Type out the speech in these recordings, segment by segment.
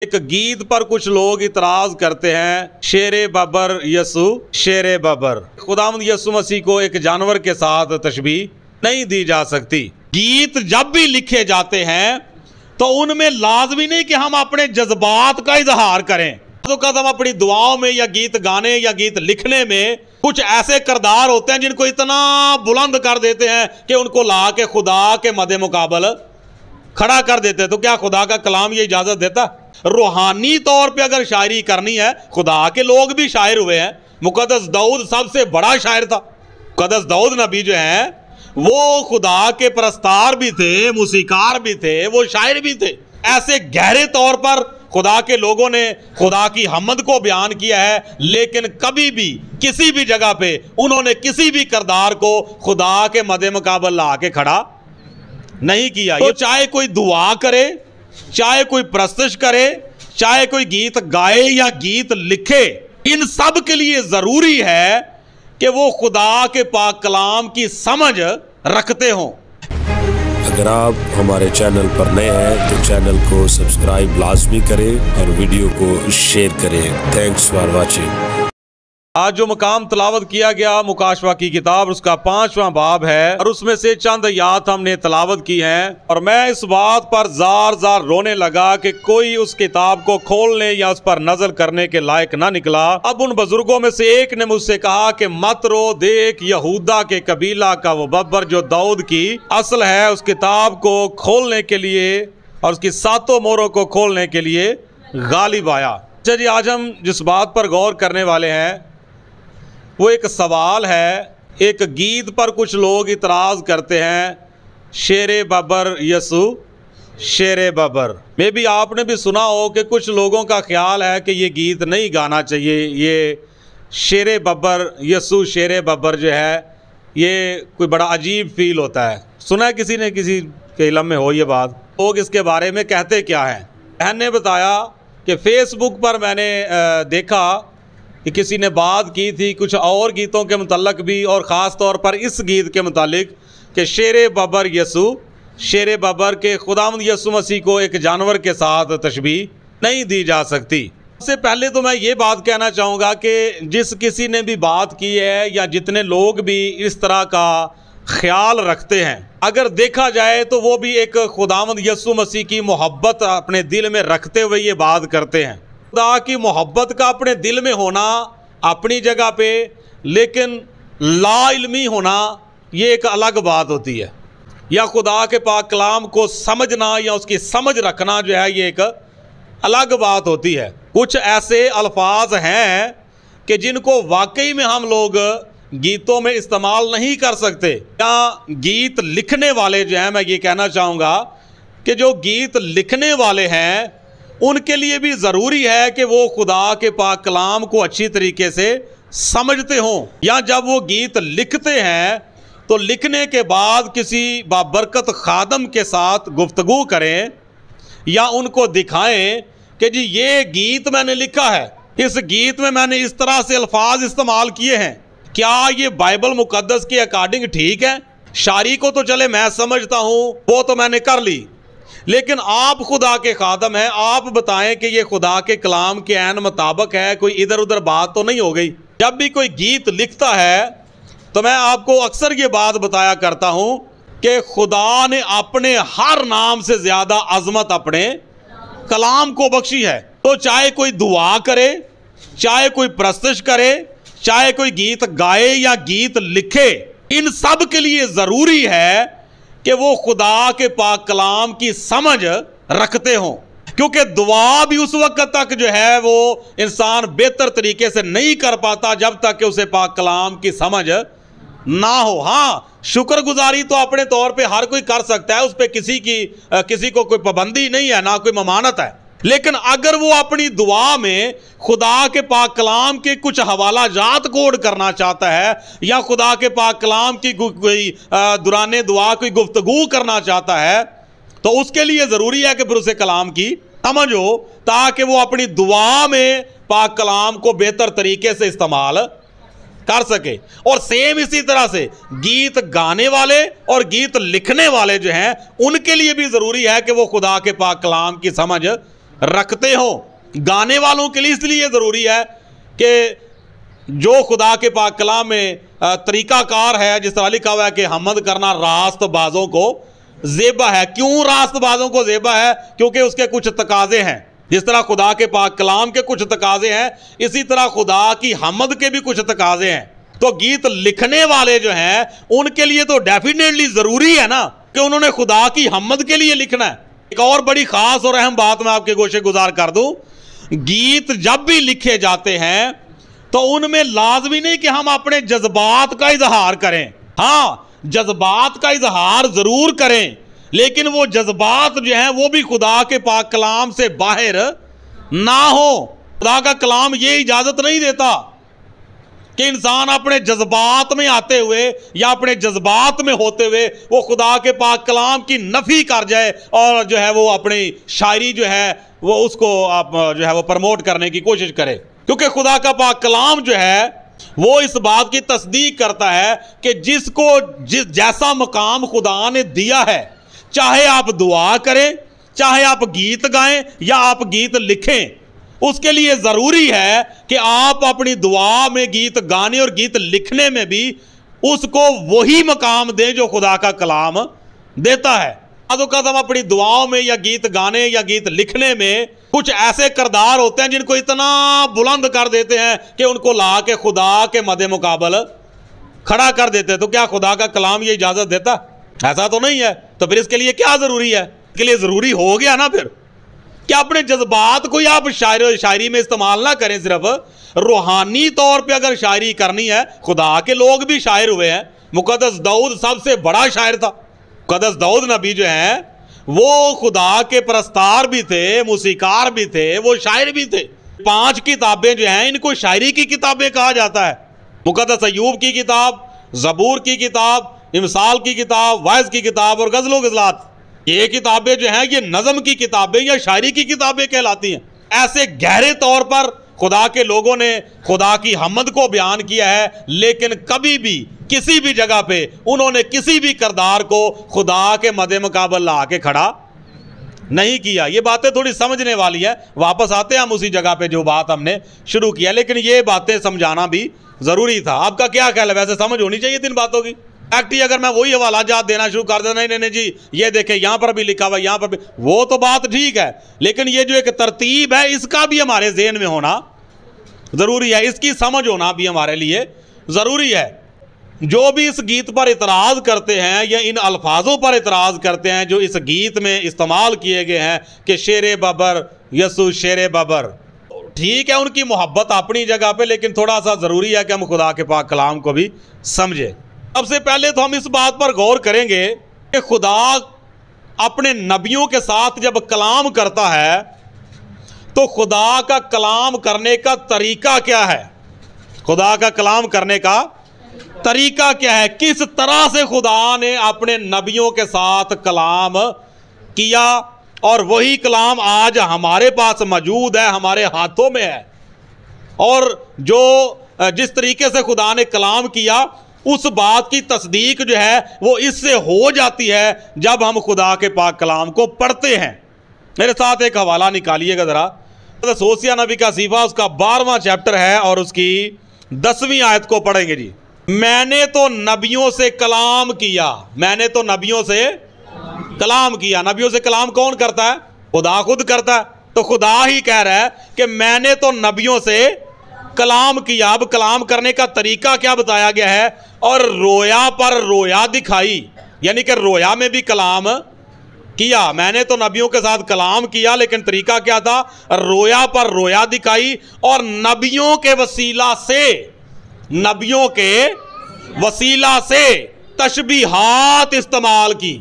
एक गीत पर कुछ लोग इतराज करते हैं, शेरे बबर यसु शेरे बबर। खुदावंद यसु मसीह को एक जानवर के साथ तशबीह नहीं दी जा सकती। गीत जब भी लिखे जाते हैं तो उनमें लाजमी नहीं कि हम अपने जज्बात का इजहार करें। तो कदम अपनी दुआओं में या गीत गाने या गीत लिखने में कुछ ऐसे किरदार होते हैं जिनको इतना बुलंद कर देते हैं कि उनको ला के खुदा के मदे मुकाबल खड़ा कर देते हैं। तो क्या खुदा का कलाम ये इजाजत देता? रूहानी तौर पे अगर शायरी करनी है, खुदा के लोग भी शायर हुए हैं। मुकद्दस दाऊद सबसे बड़ा शायर था। मुकद्दस दाऊद नबी जो है वो खुदा के परस्तार भी थे, मूसीकार भी थे, वो शायर भी थे। ऐसे गहरे तौर पर खुदा के लोगों ने खुदा की हमद को बयान किया है, लेकिन कभी भी किसी भी जगह पे उन्होंने किसी भी किरदार को खुदा के मदे मुकाबल ला के खड़ा नहीं किया। तो चाहे कोई दुआ करे, चाहे कोई प्रस्तुत करे, चाहे कोई गीत गाए या गीत लिखे, इन सब के लिए जरूरी है कि वो खुदा के पाक कलाम की समझ रखते हों। अगर आप हमारे चैनल पर नए हैं तो चैनल को सब्सक्राइब लाजमी करें और वीडियो को शेयर करें। Thanks for watching. आज जो मकाम तलावत किया गया मुकाशवा की किताब, उसका 5वां बाब है और उसमें से चंद आयात हमने तलावत की हैं। और मैं इस बात पर जार जार रोने लगा कि कोई उस किताब को खोलने या उस पर नजर करने के लायक ना निकला। अब उन बुजुर्गों में से एक ने मुझसे कहा कि मत रो, देख यहूदा के कबीला का वो बब्बर जो दाऊद की असल है, उस किताब को खोलने के लिए और उसकी 7 मोहरों को खोलने के लिए गालिब आया। चलिए आज हम जिस बात पर गौर करने वाले हैं वो एक सवाल है। एक गीत पर कुछ लोग इतराज़ करते हैं, शेरे बबर यसु शेरे बबर। मे भी आपने भी सुना हो कि कुछ लोगों का ख्याल है कि ये गीत नहीं गाना चाहिए। ये शेरे बबर यसु शेरे बबर जो है ये कोई बड़ा अजीब फील होता है। सुना है किसी ने, किसी के इल्म में हो ये बात? लोग इसके बारे में कहते क्या हैं? बहन ने बताया कि फेसबुक पर मैंने देखा कि किसी ने बात की थी कुछ और गीतों के मुतल्लक भी, और ख़ास तौर पर इस गीत के मुतालिक कि शेरे बबर यसु शेरे बबर के खुदावंद यसु मसीह को एक जानवर के साथ तशबीह नहीं दी जा सकती। सबसे पहले तो मैं ये बात कहना चाहूँगा कि जिस किसी ने भी बात की है या जितने लोग भी इस तरह का ख्याल रखते हैं, अगर देखा जाए तो वो भी एक खुदावंद यसु मसीह की मोहब्बत अपने दिल में रखते हुए ये बात करते हैं। खुदा की मोहब्बत का अपने दिल में होना अपनी जगह पे, लेकिन ला इल्मी होना ये एक अलग बात होती है। या खुदा के पाक कलाम को समझना या उसकी समझ रखना जो है ये एक अलग बात होती है। कुछ ऐसे अल्फाज हैं कि जिनको वाकई में हम लोग गीतों में इस्तेमाल नहीं कर सकते। या गीत लिखने वाले जो हैं, मैं ये कहना चाहूँगा कि जो गीत लिखने वाले हैं उनके लिए भी ज़रूरी है कि वो खुदा के पाक कलाम को अच्छी तरीके से समझते हों। या जब वो गीत लिखते हैं तो लिखने के बाद किसी बाबरकत खादम के साथ गुफ्तगू करें या उनको दिखाएं कि जी ये गीत मैंने लिखा है, इस गीत में मैंने इस तरह से अल्फाज इस्तेमाल किए हैं, क्या ये बाइबल मुकद्दस के अकॉर्डिंग ठीक है? शायरी को तो चले मैं समझता हूँ, वो तो मैंने कर ली, लेकिन आप खुदा के खादम हैं, आप बताएं कि ये खुदा के कलाम के ऐन मुताबिक है, कोई इधर उधर बात तो नहीं हो गई। जब भी कोई गीत लिखता है तो मैं आपको अक्सर ये बात बताया करता हूं कि खुदा ने अपने हर नाम से ज्यादा अजमत अपने कलाम को बख्शी है। तो चाहे कोई दुआ करे, चाहे कोई प्रस्तुत करे, चाहे कोई गीत गाए या गीत लिखे, इन सब के लिए जरूरी है कि वो खुदा के पाक कलाम की समझ रखते हों। क्योंकि दुआ भी उस वक्त तक जो है वो इंसान बेहतर तरीके से नहीं कर पाता जब तक कि उसे पाक कलाम की समझ ना हो। हाँ, शुक्रगुजारी तो अपने तौर पे हर कोई कर सकता है, उस पर किसी को कोई पाबंदी नहीं है, ना कोई ममानत है। लेकिन अगर वो अपनी दुआ में खुदा के पाक कलाम के कुछ हवाला जात कोड करना चाहता है या खुदा के पाक कलाम की कोई दुराने दुआ कोई गुफ्तगू करना चाहता है, तो उसके लिए ज़रूरी है कि फिर उसे कलाम की समझ हो, ताकि वो अपनी दुआ में पाक कलाम को बेहतर तरीके से इस्तेमाल कर सके। और सेम इसी तरह से गीत गाने वाले और गीत लिखने वाले जो हैं उनके लिए भी ज़रूरी है कि वो खुदा के पाक कलाम की समझ रखते हो। गाने वालों के लिए इसलिए ज़रूरी है कि जो खुदा के पाक कलाम में तरीकाकार है, जिस तरह लिखा हुआ है कि हमद करना रास्तबाजों को ज़ेबा है। क्यों रास्तबाजों को ज़ेबा है? क्योंकि उसके कुछ तकाजे हैं। जिस तरह खुदा के पाक कलाम के कुछ तकाजे हैं, इसी तरह खुदा की हमद के भी कुछ तकाजे हैं। तो गीत लिखने वाले जो हैं उनके लिए तो डेफिनेटली ज़रूरी है ना कि उन्होंने खुदा की हमद के लिए लिखना है। एक और बड़ी खास और अहम बात मैं आपके गोशे गुजार कर दूं, गीत जब भी लिखे जाते हैं तो उनमें लाजमी नहीं कि हम अपने जज्बात का इजहार करें। हाँ, जज्बात का इजहार जरूर करें, लेकिन वो जज्बात जो हैं वो भी खुदा के पाक कलाम से बाहर ना हो। खुदा का कलाम ये इजाजत नहीं देता कि इंसान अपने जज्बात में आते हुए या अपने जज्बात में होते हुए वो खुदा के पाक कलाम की नफी कर जाए और जो है वो अपनी शायरी जो है वो उसको आप जो है वो प्रमोट करने की कोशिश करे। क्योंकि खुदा का पाक कलाम जो है वो इस बात की तस्दीक करता है कि जैसा मकाम खुदा ने दिया है, चाहे आप दुआ करें, चाहे आप गीत गाएं या आप गीत लिखें, उसके लिए ज़रूरी है कि आप अपनी दुआ में, गीत गाने और गीत लिखने में भी उसको वही मकाम दें जो खुदा का कलाम देता है। अदौक़ात हम अपनी दुआओं में या गीत गाने या गीत लिखने में कुछ ऐसे किरदार होते हैं जिनको इतना बुलंद कर देते हैं कि उनको ला के खुदा के मदे मुकाबल खड़ा कर देते हैं। तो क्या खुदा का कलाम ये इजाज़त देता? ऐसा तो नहीं है। तो फिर इसके लिए क्या ज़रूरी है? इसके लिए ज़रूरी हो गया ना फिर कि अपने जज्बात को आप शायरी में इस्तेमाल ना करें। सिर्फ रूहानी तौर पे अगर शायरी करनी है, खुदा के लोग भी शायर हुए हैं। मुक़द्दस दाऊद सबसे बड़ा शायर था। मुक़द्दस दाऊद नबी जो हैं वो खुदा के परस्तार भी थे, मूसीकार भी थे, वो शायर भी थे। 5 किताबें जो हैं इनको शायरी की किताबें कहा जाता है। मुक़द्दस अय्यूब की किताब, ज़बूर की किताब, इमसाल की किताब, वाइज की किताब और गज़ल व ग़ज़लात, ये किताबें जो हैं ये नज़म की किताबें या शायरी की किताबें कहलाती हैं। ऐसे गहरे तौर पर खुदा के लोगों ने खुदा की हमद को बयान किया है, लेकिन कभी भी किसी भी जगह पे उन्होंने किसी भी किरदार को खुदा के मदे मुकाबल ला के खड़ा नहीं किया। ये बातें थोड़ी समझने वाली है। वापस आते हैं हम उसी जगह पे जो बात हमने शुरू किया, लेकिन ये बातें समझाना भी ज़रूरी था। आपका क्या ख्याल है? वैसे समझ होनी चाहिए इन बातों की। एक्टी अगर मैं वही हवाला जात देना शुरू कर देना, नहीं नहीं जी ये देखें यहाँ पर भी लिखा हुआ, यहाँ पर भी, वो तो बात ठीक है, लेकिन ये जो एक तरतीब है इसका भी हमारे ज़हन में होना ज़रूरी है। इसकी समझ होना भी हमारे लिए ज़रूरी है। जो भी इस गीत पर इतराज़ करते हैं या इन अल्फाजों पर इतराज़ करते हैं जो इस गीत में इस्तेमाल किए गए हैं कि शेर बबर यसु शेर बबर, ठीक है, उनकी मोहब्बत अपनी जगह पे, लेकिन थोड़ा सा ज़रूरी है कि हम खुदा के पाक कलाम को भी समझें। सबसे पहले तो हम इस बात पर गौर करेंगे कि खुदा अपने नबियों के साथ जब कलाम करता है तो खुदा का कलाम करने का तरीका क्या है? खुदा का कलाम करने का तरीका क्या है? किस तरह से खुदा ने अपने नबियों के साथ कलाम किया और वही कलाम आज हमारे पास मौजूद है, हमारे हाथों में है। और जिस तरीके से खुदा ने कलाम किया उस बात की तस्दीक जो है वो इससे हो जाती है जब हम खुदा के पाक कलाम को पढ़ते हैं। मेरे साथ एक हवाला निकालिएगा ज़रा। होसिया नबी का सीफा उसका 12वां चैप्टर है और उसकी 10वीं आयत को पढ़ेंगे जी। मैंने तो नबियों से कलाम किया, मैंने तो नबियों से कलाम किया। नबियों से कलाम कौन करता है? खुदा खुद करता है। तो खुदा ही कह रहा है कि मैंने तो नबियों से कलाम किया। अब कलाम करने का तरीका क्या बताया गया है? और रोया पर रोया दिखाई, यानी कि रोया में भी कलाम किया। मैंने तो नबियों के साथ कलाम किया, लेकिन तरीका क्या था? रोया पर रोया दिखाई और नबियों के वसीला से, नबियों के वसीला से तशबीहात इस्तेमाल की।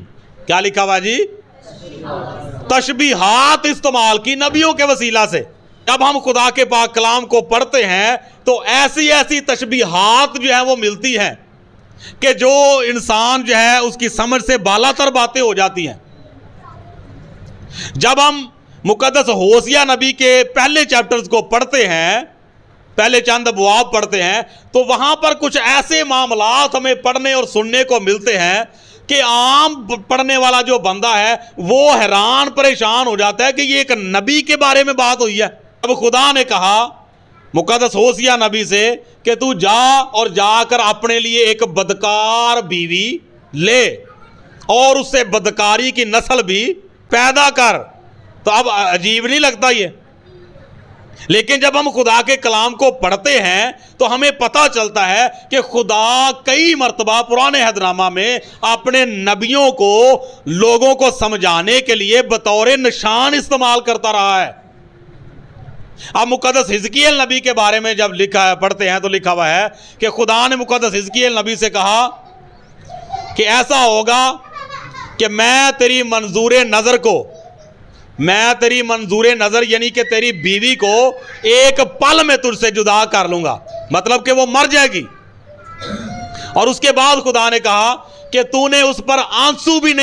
क्या लिखा हुआ जी? तशबीहात इस्तेमाल की नबियों के वसीला से। जब हम खुदा के पाक कलाम को पढ़ते हैं तो ऐसी ऐसी तशबीहात जो है वो मिलती हैं कि जो इंसान जो है उसकी समझ से बालातर बातें हो जाती हैं। जब हम मुकद्दस होसिया नबी के पहले चैप्टर्स को पढ़ते हैं, पहले चंद अबवाब पढ़ते हैं, तो वहां पर कुछ ऐसे मामलात हमें पढ़ने और सुनने को मिलते हैं कि आम पढ़ने वाला जो बंदा है वो हैरान परेशान हो जाता है कि ये एक नबी के बारे में बात हुई है। अब खुदा ने कहा मुकद्दस होसिया नबी से कि तू जा और जाकर अपने लिए एक बदकार बीवी ले और उससे बदकारी की नस्ल भी पैदा कर। तो अब अजीब नहीं लगता ये? लेकिन जब हम खुदा के कलाम को पढ़ते हैं तो हमें पता चलता है कि खुदा कई मर्तबा पुराने अहदनामा में अपने नबियों को लोगों को समझाने के लिए बतौर निशान इस्तेमाल करता रहा है। अब मुकद्दस हिजकियेल नबी के बारे में जब लिखा है पढ़ते हैं तो लिखा हुआ है कि खुदा ने मुकद्दस हिजकियेल नबी से कहा कि ऐसा होगा कि मैं तेरी मंजूर नजर यानी कि तेरी बीवी को एक पल में तुझसे जुदा कर लूंगा, मतलब कि वो मर जाएगी। और उसके बाद खुदा ने कहा कि तूने उस पर आंसू भी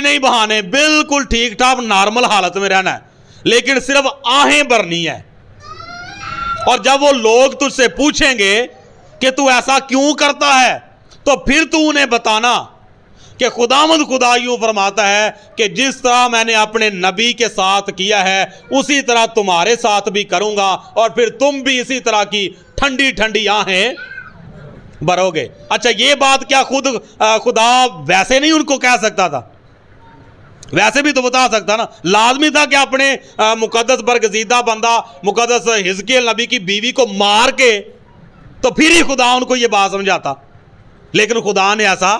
नहीं बहाने, बिल्कुल ठीक ठाक नॉर्मल हालत में रहना है, लेकिन सिर्फ आहें भरनी है। और जब वो लोग तुझसे पूछेंगे कि तू ऐसा क्यों करता है तो फिर तू उन्हें बताना कि खुदा यूं फरमाता है कि जिस तरह मैंने अपने नबी के साथ किया है उसी तरह तुम्हारे साथ भी करूंगा और फिर तुम भी इसी तरह की ठंडी ठंडी आहें भरोगे। अच्छा, ये बात क्या खुदा वैसे नहीं उनको कह सकता था? वैसे भी तो बता सकता ना। लाजमी था कि अपने मुकद्दस बरगजीदा बंदा मुकद्दस हिजकियेल नबी की बीवी को मार के तो फिर ही खुदा उनको ये बात समझाता, लेकिन खुदा ने ऐसा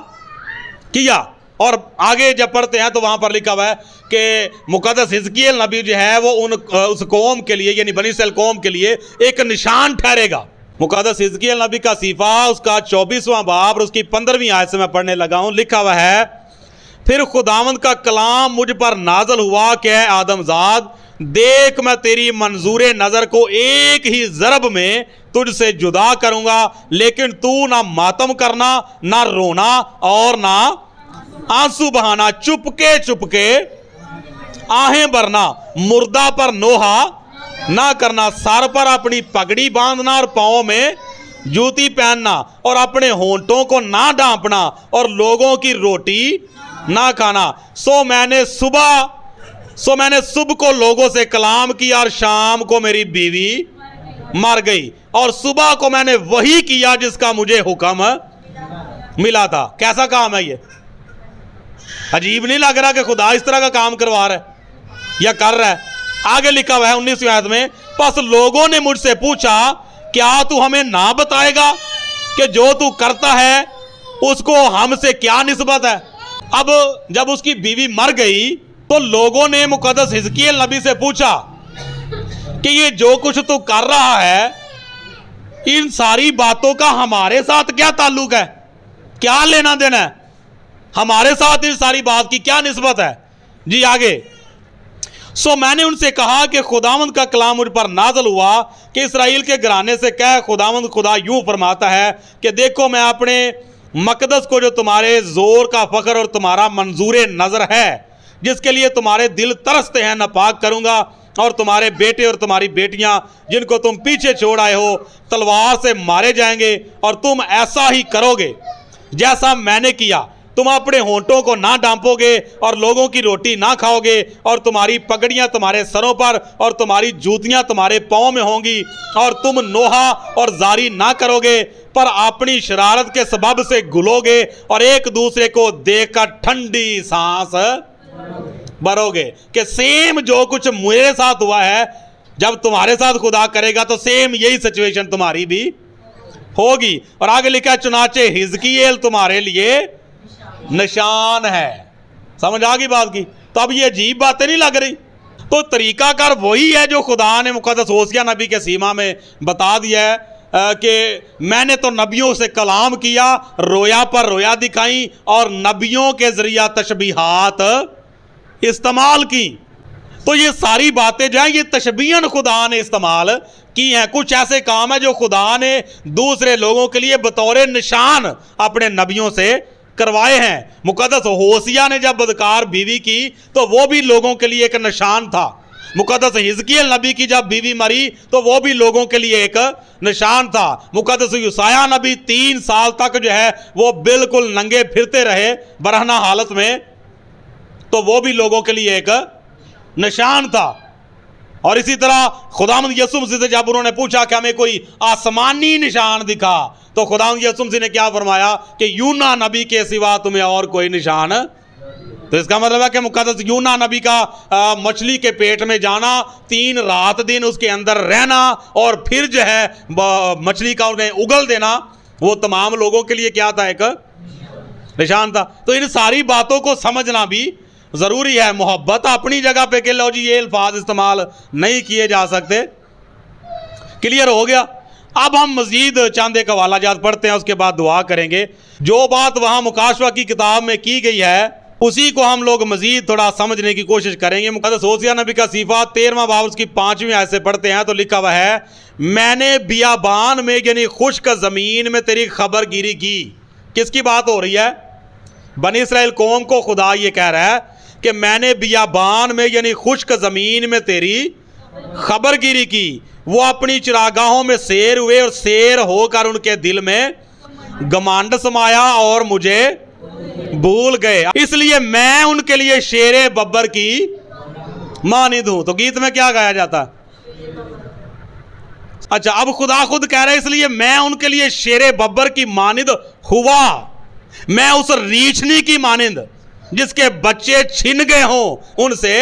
किया। और आगे जब पढ़ते हैं तो वहां पर लिखा हुआ है कि मुकद्दस हिजकियेल नबी जो है वो उस कौम के लिए यानी बनी इस्राएल कौम के लिए एक निशान ठहरेगा। मुकद्दस हिजकियेल नबी का सीफा उसका 24वां बाब और उसकी 15वीं आयत से मैं पढ़ने लगा हूं। लिखा हुआ है, फिर खुदावंद का कलाम मुझ पर नाजल हुआ कि आदमजाद देख मैं तेरी मंजूर नजर को एक ही ज़रब में तुझसे जुदा करूंगा, लेकिन तू ना मातम करना, ना रोना और ना आंसू बहाना, चुपके आहें भरना, मुर्दा पर नोहा ना करना, सर पर अपनी पगड़ी बांधना और पांव में जूती पहनना और अपने होंठों को ना ढांपना और लोगों की रोटी ना खाना। सो मैंने सुबह को लोगों से कलाम किया और शाम को मेरी बीवी मर गई और सुबह को मैंने वही किया जिसका मुझे हुक्म मिला था। कैसा काम है ये? अजीब नहीं लग रहा कि खुदा इस तरह का काम करवा रहा है या कर रहा है? आगे लिखा हुआ है 19वीं आयत में, बस लोगों ने मुझसे पूछा क्या तू हमें ना बताएगा कि जो तू करता है उसको हमसे क्या निस्बत है? अब जब उसकी बीवी मर गई तो लोगों ने मुकद्दस हिजकियेल नबी से पूछा कि ये जो कुछ तू कर रहा है इन सारी बातों का हमारे साथ क्या ताल्लुक है, क्या लेना देना है, हमारे साथ इस सारी बात की क्या निस्बत है? जी आगे, सो मैंने उनसे कहा कि खुदावंद का कलाम मुझ पर नाजल हुआ कि इस्राएल के घराने से कह खुदावंद खुदा यूं फरमाता है कि देखो मैं अपने मकदस को जो तुम्हारे जोर का फख्र और तुम्हारा मंजूर नजर है जिसके लिए तुम्हारे दिल तरसते हैं नापाक करूंगा और तुम्हारे बेटे और तुम्हारी बेटियां जिनको तुम पीछे छोड़ आए हो तलवार से मारे जाएंगे और तुम ऐसा ही करोगे जैसा मैंने किया। तुम अपने होंठों को ना डांपोगे और लोगों की रोटी ना खाओगे और तुम्हारी पगड़ियां तुम्हारे सरों पर और तुम्हारी जूतियां तुम्हारे पांव में होंगी और तुम नोहा और जारी ना करोगे पर अपनी शरारत के सबब से घुलोगे और एक दूसरे को देखकर ठंडी सांस भरोगे। कि सेम जो कुछ मेरे साथ हुआ है जब तुम्हारे साथ खुदा करेगा तो सेम यही सिचुएशन तुम्हारी भी होगी। और आगे लिखा चुनाचे हिजकियेल तुम्हारे लिए निशान है। समझ आ गई बात की? तो अब ये अजीब बातें नहीं लग रही? तो तरीकाकार वही है जो खुदा ने मुकद्दस होसिया नबी के सीमा में बता दिया है कि मैंने तो नबियों से कलाम किया, रोया पर रोया दिखाई और नबियों के जरिया तशबीहात इस्तेमाल की। तो ये सारी बातें जो है ये तशबीहन खुदा ने इस्तेमाल की हैं। कुछ ऐसे काम है जो खुदा ने दूसरे लोगों के लिए बतौर निशान अपने नबियों से करवाए हैं। मुकद्दस होसिया ने जब बदकार बीवी की तो वो भी लोगों के लिए एक निशान था मुकद्दस हिजकिय्याह नबी की जब बीवी मरी तो वो भी लोगों के लिए एक निशान था। मुकद्दस यूशाया नबी 3 साल तक जो है वो बिल्कुल नंगे फिरते रहे बरहना हालत में, तो वो भी लोगों के लिए एक निशान था। और इसी तरह खुदावंद यीशु मसीह से जब उन्होंने पूछा कि हमें कोई आसमानी निशान दिखा, तो खुदावंद यीशु मसीह ने क्या फरमाया कि यूना नबी के सिवा तुम्हें और कोई निशान। तो इसका मतलब है कि मुकद्दस यूना नबी का मछली के पेट में जाना, 3 रात दिन उसके अंदर रहना और फिर जो है मछली का उन्हें उगल देना, वो तमाम लोगों के लिए क्या था, एक निशान था। तो इन सारी बातों को समझना भी जरूरी है। मोहब्बत अपनी जगह पे, के लो जी ये अल्फाज इस्तेमाल नहीं किए जा सकते। क्लियर हो गया। अब हम मजीद चंद एक हवाला जात पढ़ते हैं, उसके बाद दुआ करेंगे। जो बात वहां मुकाशवा की किताब में की गई है उसी को हम लोग मजीद थोड़ा समझने की कोशिश करेंगे। मुकद्दस होसिया नबी का सीफा 13वां बाब उसकी 5वीं आयत से पढ़ते हैं तो लिखा हुआ है, मैंने बियाबान में यानी खुश्क जमीन में तेरी खबरगिरी की। किसकी बात हो रही है? बनी इस्राएल कौम को खुदा ये कह रहा है कि मैंने बियाबान में यानी खुश्क जमीन में तेरी खबरगिरी की। वो अपनी चिरागाहों में सैर हुए और सैर होकर उनके दिल में घमंड समाया और मुझे भूल गए, इसलिए मैं उनके लिए शेरे बब्बर की मानिद हूं। तो गीत में क्या गाया जाता है? अच्छा, अब खुदा खुद कह रहा है इसलिए मैं उनके लिए शेरे बब्बर की मानिद हुआ। मैं उस रीछनी की मानिंद जिसके बच्चे छिन गए हों उनसे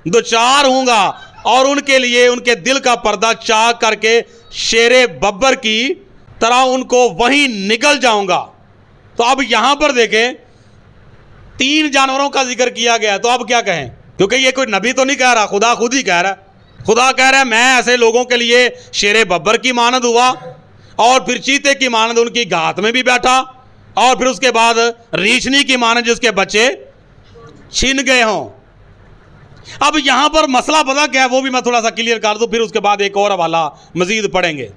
दुचार हूंगा और उनके लिए उनके दिल का पर्दा चाक करके शेरे बब्बर की तरह उनको वहीं निगल जाऊंगा। तो अब यहां पर देखें 3 जानवरों का जिक्र किया गया। तो अब क्या कहें, क्योंकि ये कोई नबी तो नहीं कह रहा, खुदा खुद ही कह रहा है। खुदा कह रहा है मैं ऐसे लोगों के लिए शेरे बब्बर की मानद हुआ और फिर चीते की मानद उनकी घात में भी बैठा और फिर उसके बाद रीछनी की मानद जिसके बच्चे छिन गए हों। अब यहां पर मसला पता क्या है, वो भी मैं थोड़ा सा क्लियर कर दूं, फिर उसके बाद एक और हवाला मजीद पढ़ेंगे।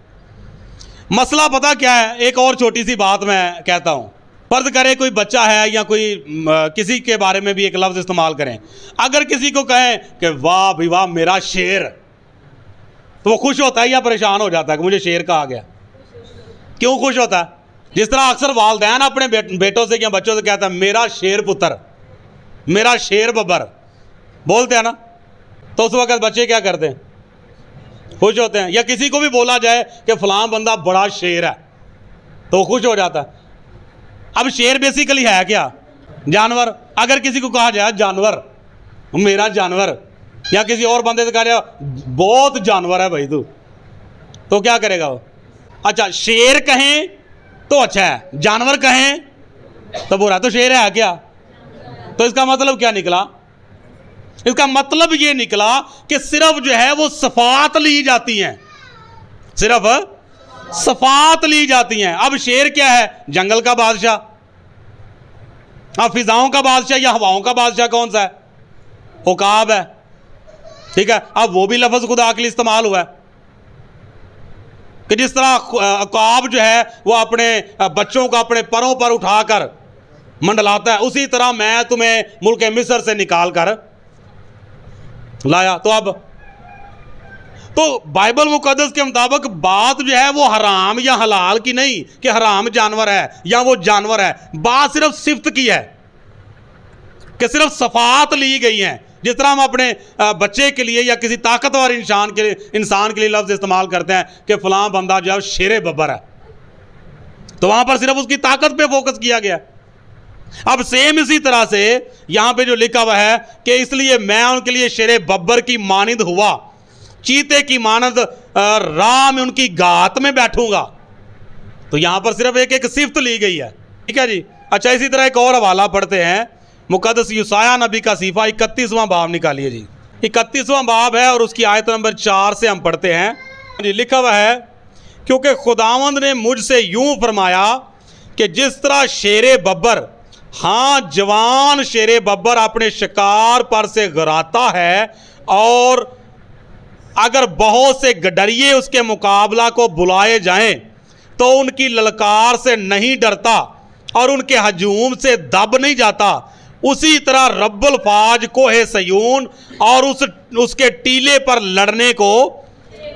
मसला पता क्या है, एक और छोटी सी बात मैं कहता हूं। फर्ज करे कोई बच्चा है या कोई किसी के बारे में भी एक लफ्ज इस्तेमाल करें, अगर किसी को कहें कि वाह भी वाह मेरा शेर, तो वो खुश होता है या परेशान हो जाता है कि मुझे शेर कहा गया? क्यों खुश होता है? जिस तरह अक्सर वालदैन अपने बेटों से या बच्चों से कहता है मेरा शेर पुत्र, मेरा शेर बब्बर, बोलते हैं ना, तो उस वक्त बच्चे क्या करते हैं? खुश होते हैं। या किसी को भी बोला जाए कि फलां बंदा बड़ा शेर है तो वो खुश हो जाता है। अब शेर बेसिकली है क्या? जानवर। अगर किसी को कहा जाए जानवर, मेरा जानवर, या किसी और बंदे से कहा जाए बहुत जानवर है भाई तू, तो क्या करेगा वो? अच्छा, शेर कहें तो अच्छा है, जानवर कहें तो बुरा। तो शेर है क्या? तो इसका मतलब क्या निकला? इसका मतलब ये निकला कि सिर्फ जो है वो सफात ली जाती हैं, सिर्फ सफात ली जाती हैं। अब शेर क्या है? जंगल का बादशाह। अब फिजाओं का बादशाह या हवाओं का बादशाह कौन सा है? उकाब है। ठीक है, अब वो भी लफ्ज खुदा के लिए इस्तेमाल हुआ है कि जिस तरह उकाब जो है वो अपने बच्चों को अपने परों पर उठाकर मंडलाता है, उसी तरह मैं तुम्हें मुल्क मिस्र से निकाल कर लाया। तो अब तो बाइबल मुकद्दस के मुताबिक बात जो है वो हराम या हलाल की नहीं कि हराम जानवर है या वो जानवर है। बात सिर्फ सिफ्त की है कि सिर्फ सफात ली गई हैं। जिस तरह हम अपने बच्चे के लिए या किसी ताकतवर इंसान के लिए लफ्ज इस्तेमाल करते हैं कि फलां बंदा जो है शेरे बब्बर है, तो वहां पर सिर्फ उसकी ताकत पे फोकस किया गया। अब सेम इसी तरह से यहां पे जो लिखा हुआ है कि इसलिए मैं उनके लिए शेरे बब्बर की मानिंद हुआ, चीते की मानद राह में उनकी घात में बैठूंगा। तो यहां पर सिर्फ एक एक सिफ्त ली गई है। ठीक है जी। अच्छा, इसी तरह एक और हवाला पढ़ते हैं, मुकद्दस यूशाया नबी का सीफा 31वां बाब निकालिए जी। 31वां बाब है और उसकी आयत नंबर 4 से हम पढ़ते हैं जी। लिखा हुआ है, क्योंकि खुदावंद ने मुझसे यूं फरमाया कि जिस तरह शेरे बब्बर, हाँ जवान शेरे बब्बर अपने शिकार पर से गिराता है और अगर बहुत से गडरिए उसके मुकाबला को बुलाए जाएं तो उनकी ललकार से नहीं डरता और उनके हजूम से दब नहीं जाता, उसी तरह रब्बुल फाज कोहे सयून और उसके टीले पर लड़ने को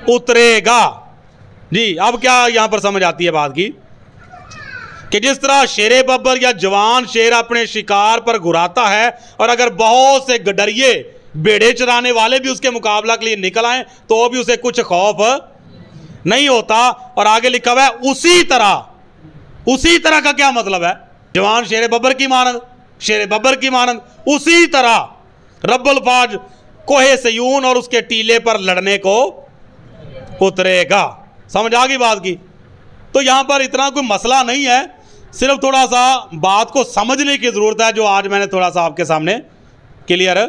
उतरेगा। जी, अब क्या यहां पर समझ आती है बात की कि जिस तरह शेरे बब्बर या जवान शेर अपने शिकार पर घुराता है और अगर बहुत से गडरिए बेड़े चराने वाले भी उसके मुकाबला के लिए निकल आए तो भी उसे कुछ खौफ नहीं होता। और आगे लिखा हुआ है उसी तरह का क्या मतलब है? जवान शेरे बब्बर की मानंद, शेरे बब्बर की मानंद, उसी तरह रब्बुल फाज कोहे सयून और उसके टीले पर लड़ने को उतरेगा। समझ आ गई बात की? तो यहां पर इतना कोई मसला नहीं है, सिर्फ थोड़ा सा बात को समझने की जरूरत है, जो आज मैंने थोड़ा सा आपके सामने क्लियर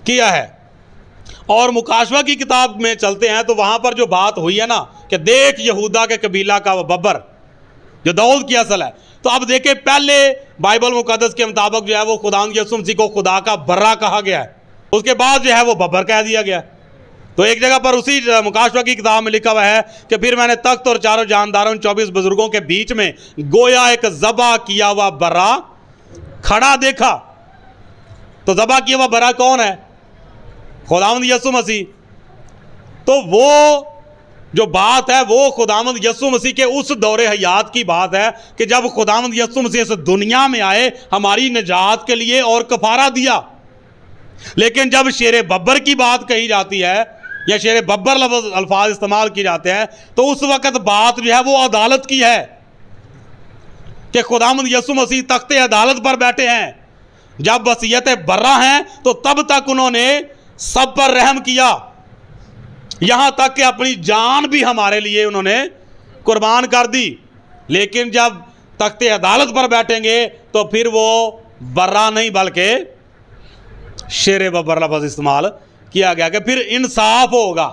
किया है। और मुकाशवा की किताब में चलते हैं तो वहां पर जो बात हुई है ना कि देख यहूदा के कबीला का वह बब्बर जो दाऊद की असल है। तो अब देखें, पहले बाइबल मुकद्दस के मुताबिक जो है वो खुदा यीशु मसीह को खुदा का बर्रा कहा गया है, उसके बाद जो है वो बब्बर कह दिया गया। तो एक जगह पर उसी मुकाशवा की किताब में लिखा हुआ है कि फिर मैंने तख्त और चारों जानदारों 24 बुजुर्गों के बीच में गोया एक ज़बा किया हुआ बर्रा खड़ा देखा। तो ज़बा किया हुआ बर्रा कौन है? खुदावंद यीशु मसीह। तो वो जो बात है वो खुदावंद यीशु मसीह के उस दौरे हयात की बात है कि जब खुदावंद यीशु मसीह इस दुनिया में आए हमारी निजात के लिए और कफारा दिया। लेकिन जब शेरे बब्बर की बात कही जाती है या शेरे बब्बर अल्फाज इस्तेमाल किए जाते हैं तो उस वक्त बात जो है वो अदालत की है कि खुदावंद यीशु मसीह तख्ते अदालत पर बैठे हैं। जब वसीयत बर्रा हैं तो तब तक उन्होंने सब पर रहम किया, यहां तक कि अपनी जान भी हमारे लिए उन्होंने कुर्बान कर दी। लेकिन जब तख्ते अदालत पर बैठेंगे तो फिर वो बर्रा नहीं बल्कि शेरे बब्बर लफ्ज़ इस्तेमाल किया गया कि फिर इंसाफ होगा।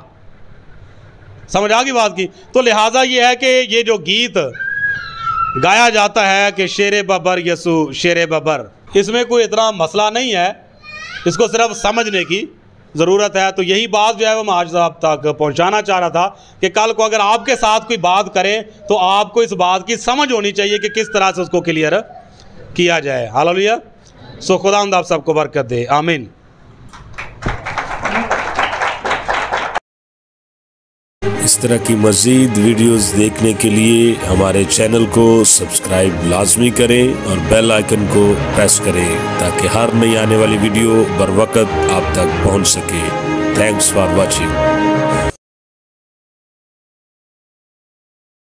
समझ आ गई बात की? तो लिहाजा ये है कि ये जो गीत गाया जाता है कि शेरे बब्बर यसु शेरे बब्बर, इसमें कोई इतना मसला नहीं है, इसको सिर्फ समझने की ज़रूरत है। तो यही बात जो है वो मैं आज आप तक पहुंचाना चाह रहा था कि कल को अगर आपके साथ कोई बात करे तो आपको इस बात की समझ होनी चाहिए कि किस तरह से उसको क्लियर किया जाए। हालेलुया। सो खुदावंद आप सबको बरकत दे, आमीन। इस तरह की मज़ीद वीडियोस देखने के लिए हमारे चैनल को सब्सक्राइब लाजमी करें और बेल आइकन को प्रेस करें ताकि हर नई आने वाली वीडियो बर वक्त आप तक पहुंच सके। Thanks for watching.